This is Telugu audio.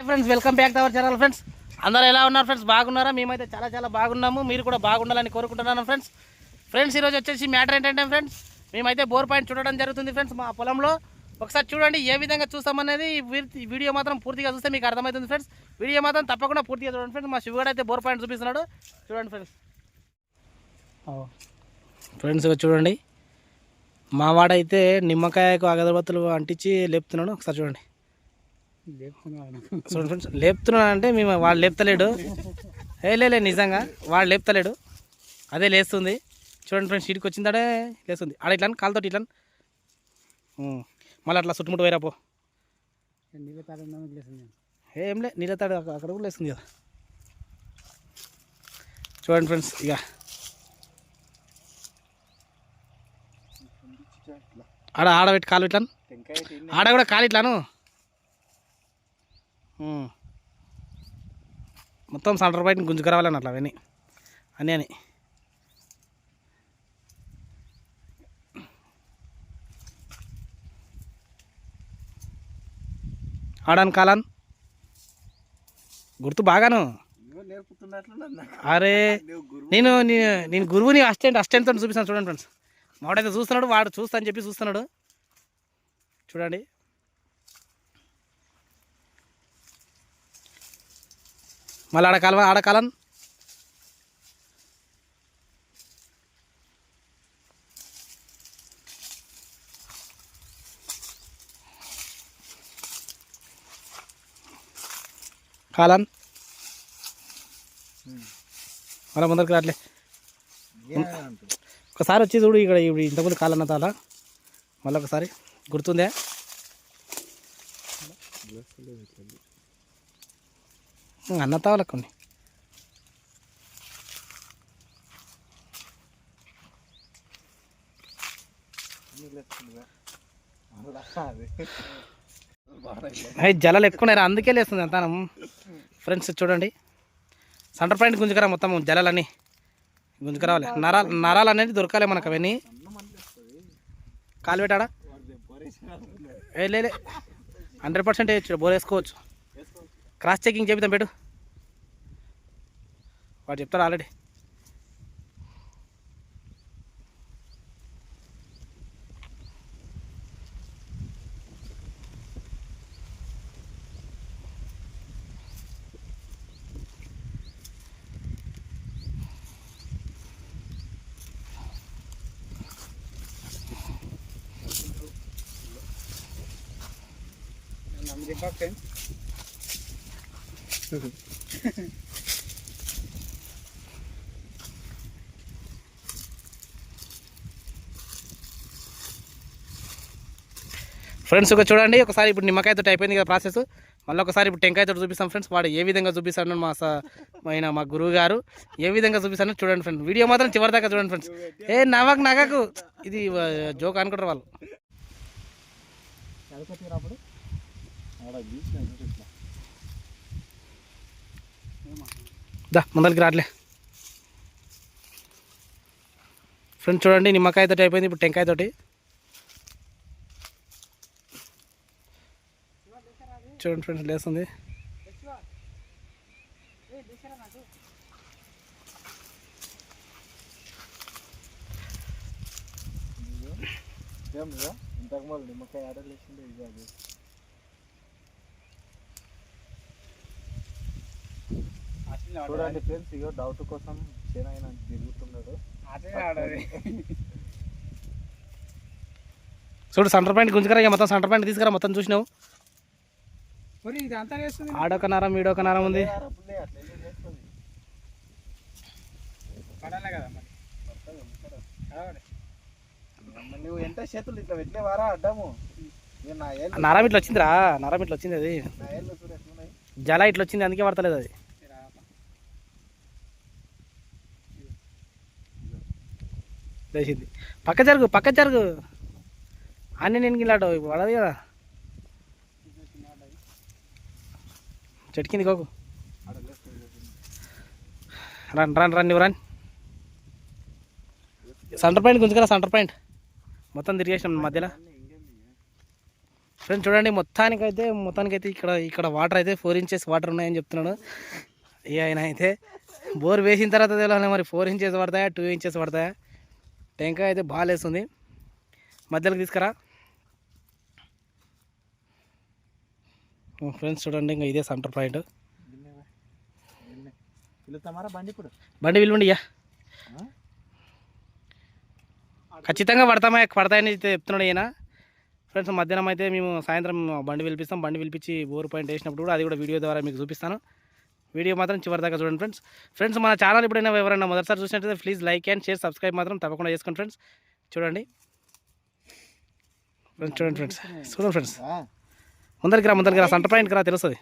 Friends welcome back to our channel friends. అందరూ ఎలా ఉన్నారు ఫ్రెండ్స్? బాగున్నారా? మేమైతే చాలా చాలా బాగున్నాము. మీరు కూడా బాగుండాలని కోరుకుంటున్నాను ఫ్రెండ్స్. ఈరోజు వచ్చేసి మ్యాటర్ ఏంటంటే ఫ్రెండ్స్, మేమైతే బోర్ పాయింట్ చూడడం జరుగుతుంది ఫ్రెండ్స్ మా పొలంలో. ఒకసారి చూడండి ఏ విధంగా చూస్తామనేది. వీడియో మాత్రం పూర్తిగా చూస్తే మీకు అర్థమవుతుంది ఫ్రెండ్స్. వీడియో మాత్రం తప్పకుండా పూర్తిగా చూడండి ఫ్రెండ్స్. మా శివగాడు అయితే బోర్ పాయింట్ చూపిస్తున్నాడు, చూడండి ఫ్రెండ్స్. చూడండి, మా వాడైతే నిమ్మకాయకు అగరబత్తులు అంటించి లేపుతున్నాడు. ఒకసారి చూడండి ఫ్రెండ్స్. లేపుతున్నాడు అంటే మేము వాడు లేపుతలేడు. లే నిజంగా వాడు లేపుతలేడు, అదే లేస్తుంది. చూడండి ఫ్రెండ్స్, ఇటుకి వచ్చిందాడే లేస్తుంది. ఆడ ఇట్లా కాలుతో ఇట్లా మళ్ళీ అట్లా చుట్టుముట్టు పోయిరాపో. ఏం లే, నీళ్ళతాడు అక్కడ కూడా లేస్తుంది కదా. చూడండి ఫ్రెండ్స్, ఇక ఆడబెట్టి కాలు ఇట్లా, ఆడ కూడా కాలు ఇట్లాను మొత్తం సెంటర్ బయట గుంజుకురావాలని అట్లా అవన్నీ అని ఆడాను కాలాన్ గుర్తు బాగాను. అరే నేను గురువుని అసిస్టెంట్తో చూపిస్తాను చూడండి ఫ్రెండ్స్. మావాడైతే చూస్తున్నాడు, వాడు చూస్తా అని చెప్పి చూస్తున్నాడు. చూడండి మళ్ళీ ఆడకాలం కాలం మళ్ళీ ముందరికి రాట్లే. ఒకసారి వచ్చి చూడు, ఇక్కడ ఇంతకుముందు కాలన్న తాల మళ్ళీ ఒకసారి గుర్తుందే. అన్న తావల కొన్ని జలాలు ఎక్కువ అందుకే లేస్తుంది అంతా ఫ్రెండ్స్. చూడండి సెంటర్ పాయింట్ గుంజుకరా, మొత్తం జలాలన్నీ గుంజుకురావాలి. నరాలు అనేది దొరకాలి మనకు. అవన్నీ కాలు పెట్టాడా? లే 100% వేయచ్చు, బోర్ వేసుకోవచ్చు. క్రాస్ చెకింగ్ చెబుతాం పెట్టు, వాడు చెప్తాడు ఆల్రెడీ. ఫ్రెండ్స్ ఒక చూడండి, ఒకసారి ఇప్పుడు నిమ్మకాయతో అయిపోయింది కదా ప్రాసెస్. మళ్ళీ ఒకసారి ఇప్పుడు టెంకాయతో చూపిస్తాం ఫ్రెండ్స్. వాడు ఏ విధంగా చూపిస్తాడు మా గురువు గారు ఏ విధంగా చూపిస్తాడో చూడండి ఫ్రెండ్స్. వీడియో మాత్రం చివరిదాకా చూడండి ఫ్రెండ్స్. నగకు ఇది జోక్ అనుకుంటారు వాళ్ళు. ముందరికి రాట్లే ఫ్రెండ్స్. చూడండి నిమ్మకాయతో అయిపోయింది, ఇప్పుడు టెంకాయతోటి చూడండి ఫ్రెండ్స్ లేస్తుంది. చూడండి ఫ్రెండ్స్, ఇగో డౌట్ కోసం ఆయన తిరుగుతున్నాడు. చూడు సెంటర్ పాయింట్ గుంజుకరా, మొత్తం సెంటర్ పాయింట్ తీసుకురా. మొత్తం చూసినావు, ఆడొక నరం ఈడొక నరం ఉంది. నువ్వు ఎంత చేతులు ఇట్లా పెట్టినవారా అడ్డము? నరం ఇట్లా వచ్చిందిరా, నరం ఇట్లా వచ్చింది. అది జల ఇట్లా వచ్చింది, అందుకే పడతలేదు అది. లేచింది. పక్క జరుగు అన్నీ నేను గిలాడు పడదు కదా. చెట్టుకింది కోకు. రండి నువ్వు రండి. సెంటర్ పాయింట్ గుంజుకరా, సెంటర్ పాయింట్ మొత్తం తిరిగేసినాం మధ్యలో. ఫ్రెండ్స్ చూడండి మొత్తానికైతే ఇక్కడ వాటర్ అయితే 4 inches వాటర్ ఉన్నాయని చెప్తున్నాడు ఇక ఆయన అయితే బోర్ వేసిన తర్వాత తెలియాలి మరి 4 inches పడతాయా 2 inches పడతాయా. టెంకాయ అయితే బాగా లేస్తుంది. మధ్యలోకి తీసుకురా ఫ్రెండ్స్. చూడండి ఇంకా ఇదే సెంటర్ పాయింట్. బండి విలువండి ఇయ్యా ఖచ్చితంగా పడతాయని చెప్తున్నాడు ఈయన. ఫ్రెండ్స్ మధ్యాహ్నం అయితే మేము సాయంత్రం బండి పిలిపిస్తాం. బండి పిలిపించి బోర్ పాయింట్ వేసినప్పుడు కూడా అది కూడా వీడియో ద్వారా మీకు చూపిస్తాను. వీడియో మాత్రం చివరి దాకా చూడండి ఫ్రెండ్స్. మన ఛానల్ ఎప్పుడైనా ఎవరైనా మొదటిసారి చూసినట్టయితే please like and share subscribe మాత్రం తప్పకుండా చేసుకోండి ఫ్రెండ్స్. చూడండి ఫ్రెండ్స్. చూడండి ఫ్రెండ్స్ ముందరికి రా సెంటర్ పాయింట్కి రా తెలుస్తుంది.